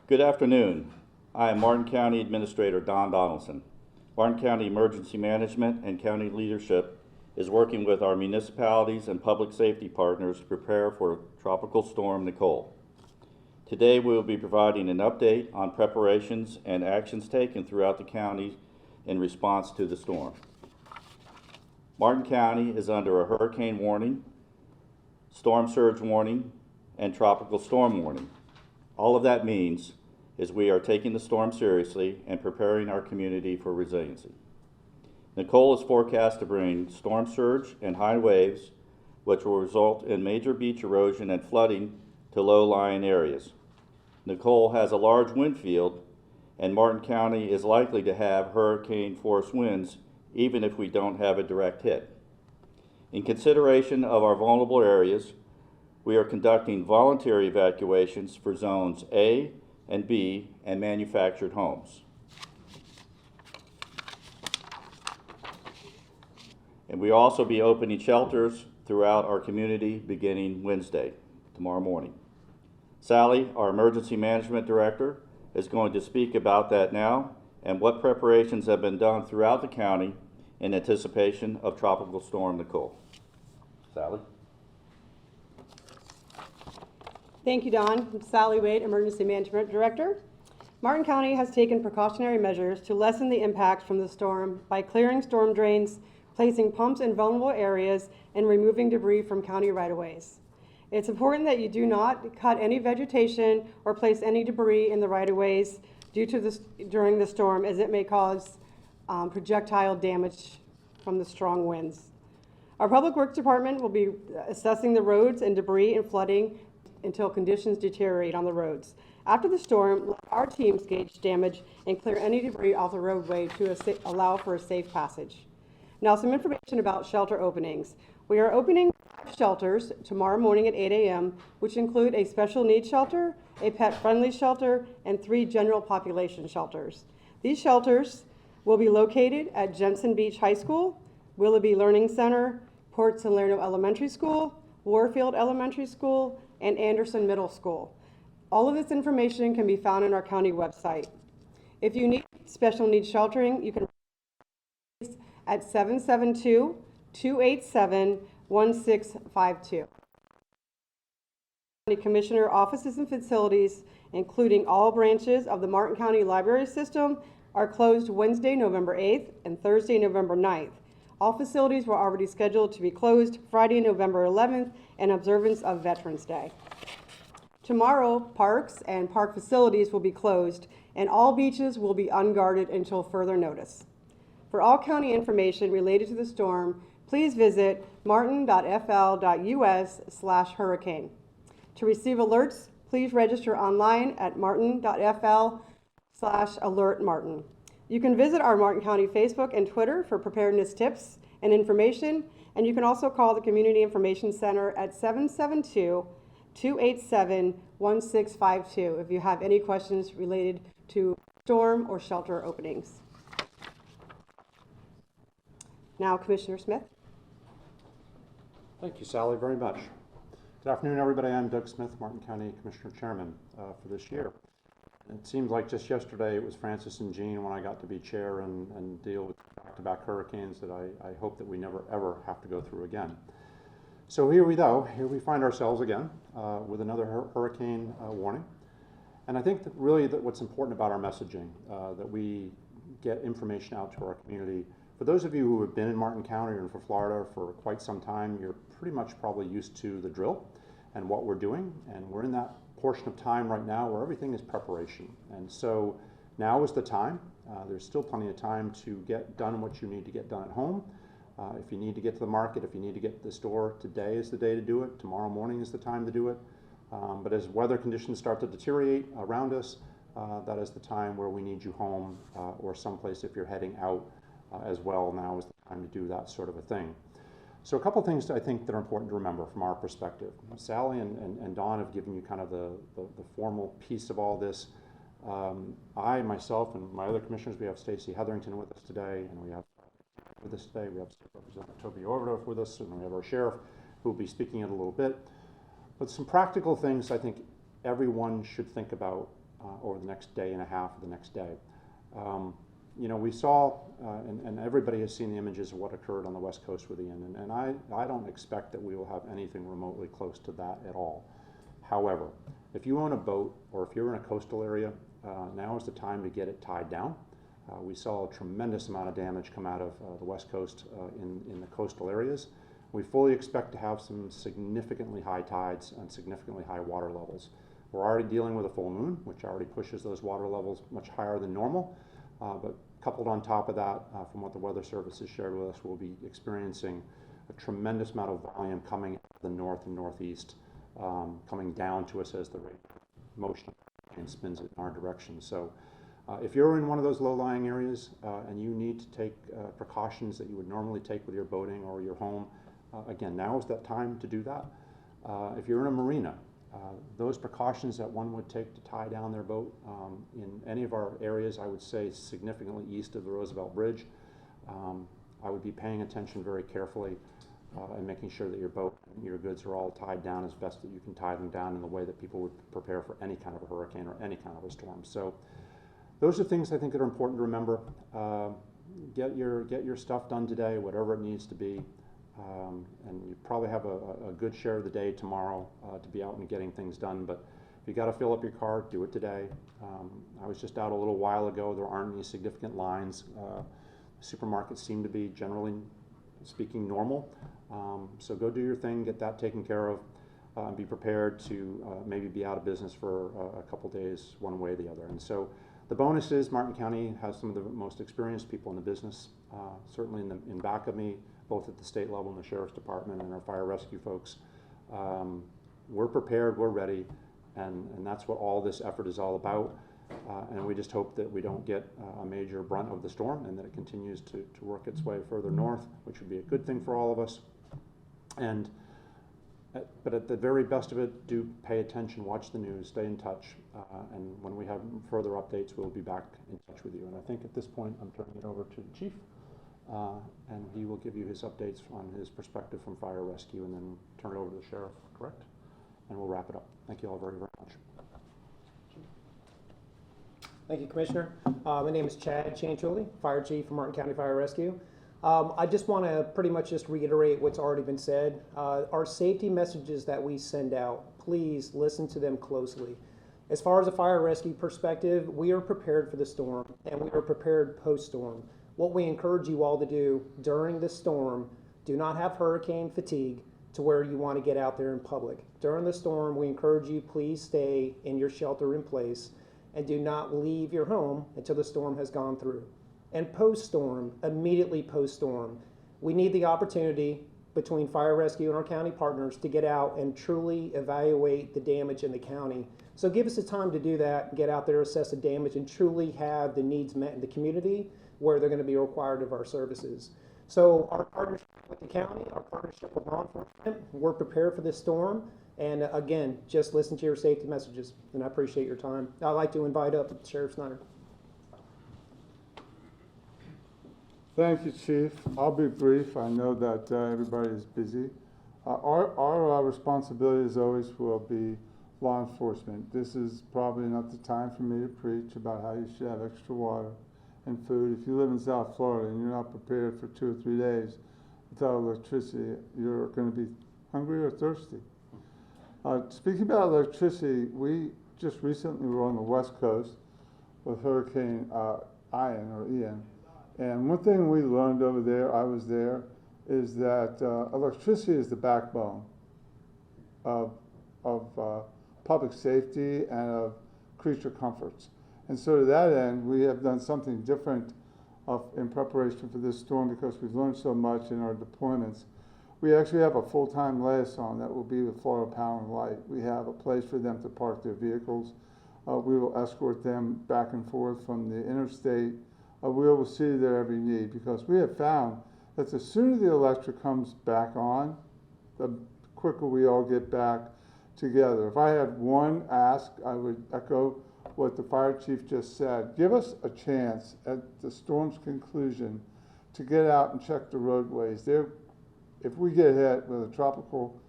Good afternoon. I am Martin County Administrator Don Donaldson. Martin County Emergency Management and County leadership is working with our municipalities and public safety partners to prepare for Tropical Storm Nicole. Today we will be providing an update on preparations and actions taken throughout the county in response to the storm. Martin County is under a hurricane warning, storm surge warning, and tropical storm warning. All of that means is we are taking the storm seriously and preparing our community for resiliency. Nicole is forecast to bring storm surge and high waves, which will result in major beach erosion and flooding to low-lying areas. Nicole has a large wind field, and Martin County is likely to have hurricane-force winds even if we don't have a direct hit. In consideration of our vulnerable areas, we are conducting voluntary evacuations for zones A and B and manufactured homes. And we will also be opening shelters throughout our community beginning Wednesday, tomorrow morning. Sally, our Emergency Management Director, is going to speak about that now and what preparations have been done throughout the county in anticipation of Tropical Storm Nicole. Sally? Thank you, Don. I'm Sally Waite, Emergency Management Director. Martin County has taken precautionary measures to lessen the impact from the storm by clearing storm drains, placing pumps in vulnerable areas, and removing debris from county right-of-ways. It's important that you do not cut any vegetation or place any debris in the right-of-ways during the storm, as it may cause projectile damage from the strong winds. Our Public Works Department will be assessing the roads and debris and flooding until conditions deteriorate on the roads. After the storm, let our teams gauge damage and clear any debris off the roadway to allow for a safe passage. Now, some information about shelter openings. We are opening 5 shelters tomorrow morning at 8 a.m., which include a special needs shelter, a pet-friendly shelter, and 3 general population shelters. These shelters will be located at Jensen Beach High School, Willoughby Learning Center, Port Salerno Elementary School, Warfield Elementary School, and Anderson Middle School. All of this information can be found on our county website. If you need special needs sheltering, you can at 772-287-1652. County Commissioner offices and facilities, including all branches of the Martin County Library System, are closed Wednesday, November 8th and Thursday, November 9th. All facilities were already scheduled to be closed Friday, November 11th in observance of Veterans Day. Tomorrow, parks and park facilities will be closed, and all beaches will be unguarded until further notice. For all county information related to the storm, please visit martin.fl.us/hurricane. To receive alerts, please register online at martin.fl/alertmartin. You can visit our Martin County Facebook and Twitter for preparedness tips and information, and you can also call the Community Information Center at 772-287-1652 if you have any questions related to storm or shelter openings. Now, Commissioner Smith. Thank you, Sally, very much. Good afternoon, everybody. I'm Doug Smith, Martin County Commissioner Chairman for this year. It seems like just yesterday it was Francis and Jean when I got to be chair and deal with back-to-back hurricanes that I hope that we never ever have to go through again. So here we go. Here we find ourselves again with another hurricane warning. And I think that really what's important about our messaging, that we get information out to our community. For those of you who have been in Martin County or for Florida for quite some time, you're pretty much probably used to the drill and what we're doing. And we're in that portion of time right now where everything is preparation. And so now is the time. There's still plenty of time to get done what you need to get done at home. If you need to get to the market, if you need to get to the store, today is the day to do it. Tomorrow morning is the time to do it. But as weather conditions start to deteriorate around us, that is the time where we need you home or someplace if you're heading out as well. Now is the time to do that sort of a thing. So a couple of things I think that are important to remember from our perspective. Sally and Dawn have given you kind of the formal piece of all this. I, myself, and my other commissioners, we have Stacey Hetherington with us today, and we have with us today, we have State Representative Toby Overdorf with us, and we have our sheriff who will be speaking in a little bit. But some practical things I think everyone should think about over the next day and a half or the next day. You know, we saw, and everybody has seen the images of what occurred on the West Coast with Ian, and I don't expect that we will have anything remotely close to that at all. However, if you own a boat or if you're in a coastal area, now is the time to get it tied down. We saw a tremendous amount of damage come out of the West Coast in the coastal areas. We fully expect to have some significantly high tides and significantly high water levels. We're already dealing with a full moon, which already pushes those water levels much higher than normal. But coupled on top of that, from what the Weather Service has shared with us, we'll be experiencing a tremendous amount of volume coming out of the north and northeast, coming down to us as the rate of motion and spins it in our direction. So if you're in one of those low-lying areas and you need to take precautions that you would normally take with your boating or your home, again, now is that time to do that. If you're in a marina, those precautions that one would take to tie down their boat in any of our areas, I would say significantly east of the Roosevelt Bridge, I would be paying attention very carefully and making sure that your boat and your goods are all tied down as best that you can tie them down in the way that people would prepare for any kind of a hurricane or any kind of a storm. So those are things I think that are important to remember. Get your stuff done today, whatever it needs to be. And you probably have a good share of the day tomorrow to be out and getting things done. But if you got to fill up your car, do it today. I was just out a little while ago. There aren't any significant lines. Supermarkets seem to be, generally speaking, normal. So go do your thing, get that taken care of, and be prepared to maybe be out of business for a couple days, one way or the other. And so the bonus is Martin County has some of the most experienced people in the business, certainly in back of me, both at the state level and the Sheriff's Department and our fire rescue folks. We're prepared, we're ready, and that's what all this effort is all about. And we just hope that we don't get a major brunt of the storm and that it continues to work its way further north, which would be a good thing for all of us. And but at the very best of it, do pay attention, watch the news, stay in touch, and when we have further updates, we'll be back in touch with you. And I think at this point, I'm turning it over to the Chief. And he will give you his updates on his perspective from fire rescue, and then turn it over to the sheriff, correct? And we'll wrap it up. Thank you all very, very much. Thank you, Commissioner. My name is Chad Chantrulli, Fire Chief for Martin County Fire Rescue. I just want to pretty much just reiterate what's already been said. Our safety messages that we send out, please listen to them closely. As far as a fire rescue perspective, we are prepared for the storm, and we are prepared post-storm. What we encourage you all to do during the storm, do not have hurricane fatigue to where you want to get out there in public. During the storm, we encourage you, please stay in your shelter in place and do not leave your home until the storm has gone through. And post-storm, immediately post-storm, we need the opportunity between fire rescue and our county partners to get out and truly evaluate the damage in the county. So give us the time to do that, get out there, assess the damage, and truly have the needs met in the community where they're going to be required of our services. So our partnership with the county, our partnership with law enforcement, we're prepared for this storm. And again, just listen to your safety messages, and I appreciate your time. I'd like to invite up Sheriff Snyder. Thank you, Chief. I'll be brief. I know that everybody is busy. Our responsibility as always will be law enforcement. This is probably not the time for me to preach about how you should have extra water and food. If you live in South Florida and you're not prepared for 2 or 3 days without electricity, you're going to be hungry or thirsty. Speaking about electricity, we just recently were on the West Coast with Hurricane Ian. And one thing we learned over there, I was there, is that electricity is the backbone of public safety and of creature comforts. And so to that end, we have done something different in preparation for this storm because we've learned so much in our deployments. We actually have a full-time liaison that will be with Florida Power and Light. We have a place for them to park their vehicles. We will escort them back and forth from the interstate. We will see their every need because we have found that the sooner the electric comes back on, the quicker we all get back together. If I had one ask, I would echo what the fire chief just said. Give us a chance at the storm's conclusion to get out and check the roadways. If we get hit with a tropical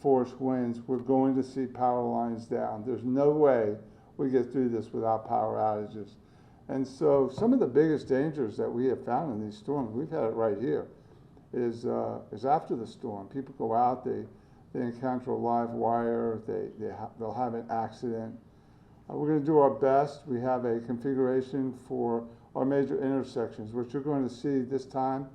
force winds, we're going to see power lines down. There's no way we get through this without power outages. And so some of the biggest dangers that we have found in these storms, we've had it right here, is after the storm. People go out, they encounter a live wire, they'll have an accident. We're going to do our best. We have a configuration for our major intersections, which you're going to see this time.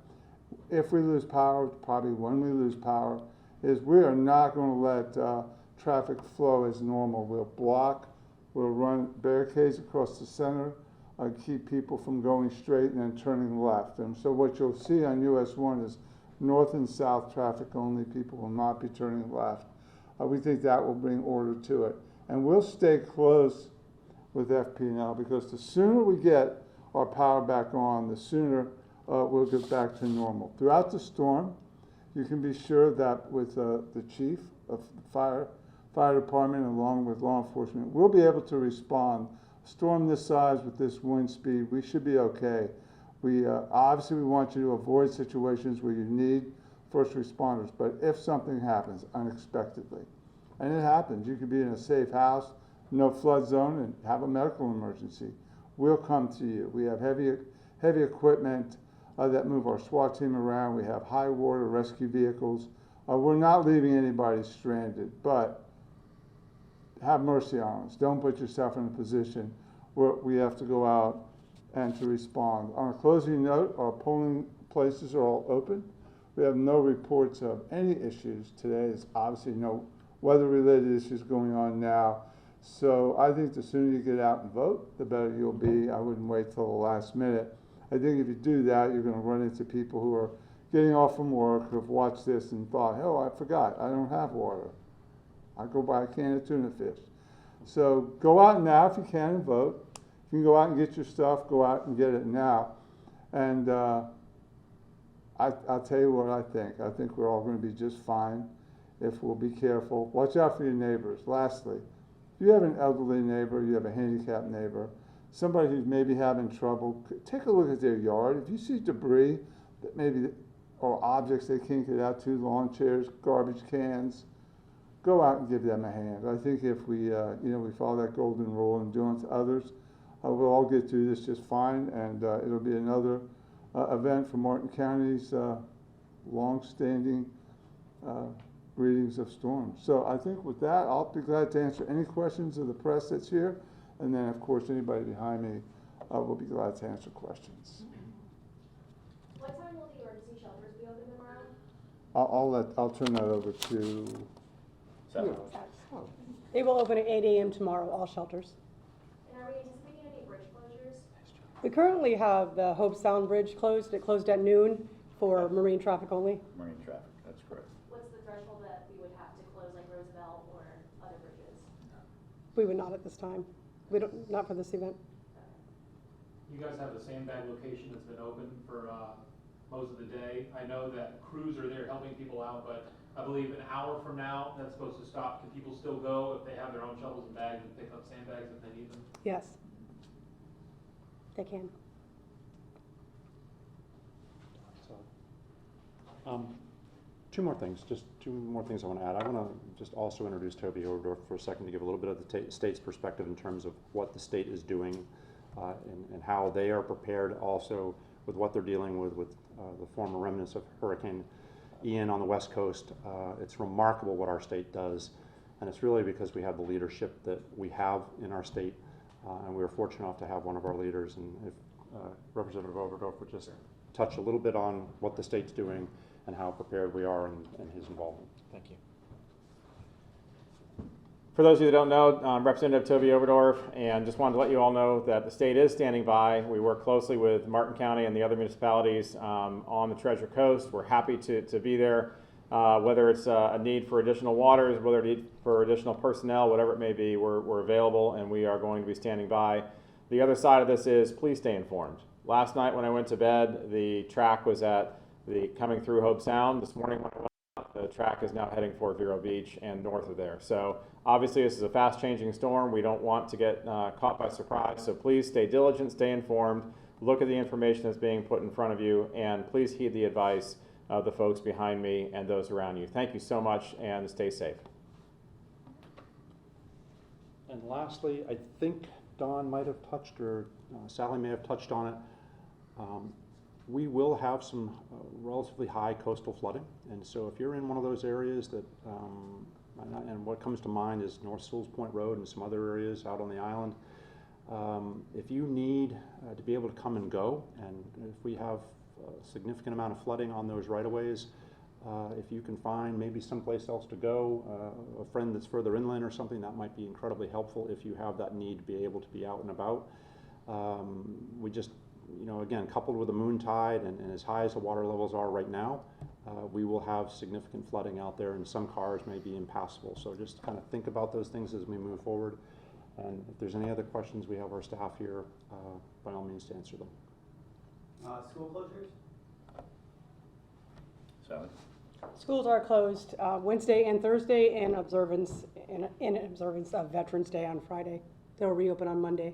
If we lose power, probably when we lose power, is we are not going to let traffic flow as normal. We'll block, we'll run barricades across the center, keep people from going straight and then turning left. And so what you'll see on US 1 is north and south traffic only. People will not be turning left. We think that will bring order to it. And we'll stay close with FP&L because the sooner we get our power back on, the sooner we'll get back to normal. Throughout the storm, you can be sure that with the chief of the fire department along with law enforcement, we'll be able to respond. A storm this size with this wind speed, we should be okay. We obviously we want you to avoid situations where you need first responders, but if something happens unexpectedly, and it happens, you could be in a safe house, no flood zone, and have a medical emergency, we'll come to you. We have heavy equipment that move our SWAT team around. We have high water rescue vehicles. We're not leaving anybody stranded, but have mercy on us. Don't put yourself in a position where we have to go out and to respond. On a closing note, our polling places are all open. We have no reports of any issues today. There's obviously no weather-related issues going on now. So I think the sooner you get out and vote, the better you'll be. I wouldn't wait till the last minute. I think if you do that, you're going to run into people who are getting off from work, who have watched this and thought, oh, I forgot, I don't have water. I go buy a can of tuna fish. So go out now if you can and vote. If you can go out and get your stuff, go out and get it now. And I'll tell you what I think. I think we're all going to be just fine if we'll be careful. Watch out for your neighbors. Lastly, if you have an elderly neighbor, you have a handicapped neighbor, somebody who's maybe having trouble, take a look at their yard. If you see debris that maybe, or objects they can't get out to, lawn chairs, garbage cans, go out and give them a hand. I think if we, we follow that golden rule and do unto others, we'll all get through this just fine, and it'll be another event for Martin County's long-standing readings of storms. So I think with that, I'll be glad to answer any questions of the press that's here, and then of course anybody behind me will be glad to answer questions. What time will the emergency shelters be open tomorrow? I'll turn that over to. They will open at 8 a.m. tomorrow, all shelters. And are we anticipating any bridge closures? We currently have the Hope Sound Bridge closed. It closed at noon for marine traffic only. Marine traffic, that's correct. What's the threshold that we would have to close, like Roosevelt or other bridges? We would not at this time. We don't, not for this event. You guys have the sandbag location that's been open for most of the day. I know that crews are there helping people out, but I believe an hour from now, that's supposed to stop. Can people still go if they have their own shovels and bags and pick up sandbags if they need them? Yes, they can. So, two more things I want to add. I want to just also introduce Toby Overdorf for a second to give a little bit of the state's perspective in terms of what the state is doing and how they are prepared also with what they're dealing with the former remnants of Hurricane Ian on the West Coast. It's remarkable what our state does, and it's really because we have the leadership that we have in our state, and we were fortunate enough to have one of our leaders. And if Representative Overdorf would just touch a little bit on what the state's doing and how prepared we are in his involvement. Thank you. For those of you that don't know, I'm Representative Toby Overdorf, and just wanted to let you all know that the state is standing by. We work closely with Martin County and the other municipalities on the Treasure Coast. We're happy to be there, whether it's a need for additional waters, whether a need for additional personnel, whatever it may be, we're available, and we are going to be standing by. The other side of this is please stay informed. Last night when I went to bed, the track was coming through Hope Sound. This morning when I went out, the track is now heading for Vero Beach and north of there. So obviously this is a fast-changing storm. We don't want to get caught by surprise. So please stay diligent, stay informed, look at the information that's being put in front of you, and please heed the advice of the folks behind me and those around you. Thank you so much, and stay safe. And lastly, I think Don might have touched, or Sally may have touched on it. We will have some relatively high coastal flooding, and so if you're in one of those areas that, and what comes to mind is North Sewells Point Road and some other areas out on the island, if you need to be able to come and go, and if we have a significant amount of flooding on those right-of-ways, if you can find maybe someplace else to go, a friend that's further inland or something, that might be incredibly helpful if you have that need to be able to be out and about. We just, you know, again, coupled with the moon tide and as high as the water levels are right now, we will have significant flooding out there, and some cars may be impassable. So just kind of think about those things as we move forward. And if there's any other questions, we have our staff here, by all means, to answer them. School closures? Sally? Schools are closed Wednesday and Thursday in observance of Veterans Day on Friday. They'll reopen on Monday.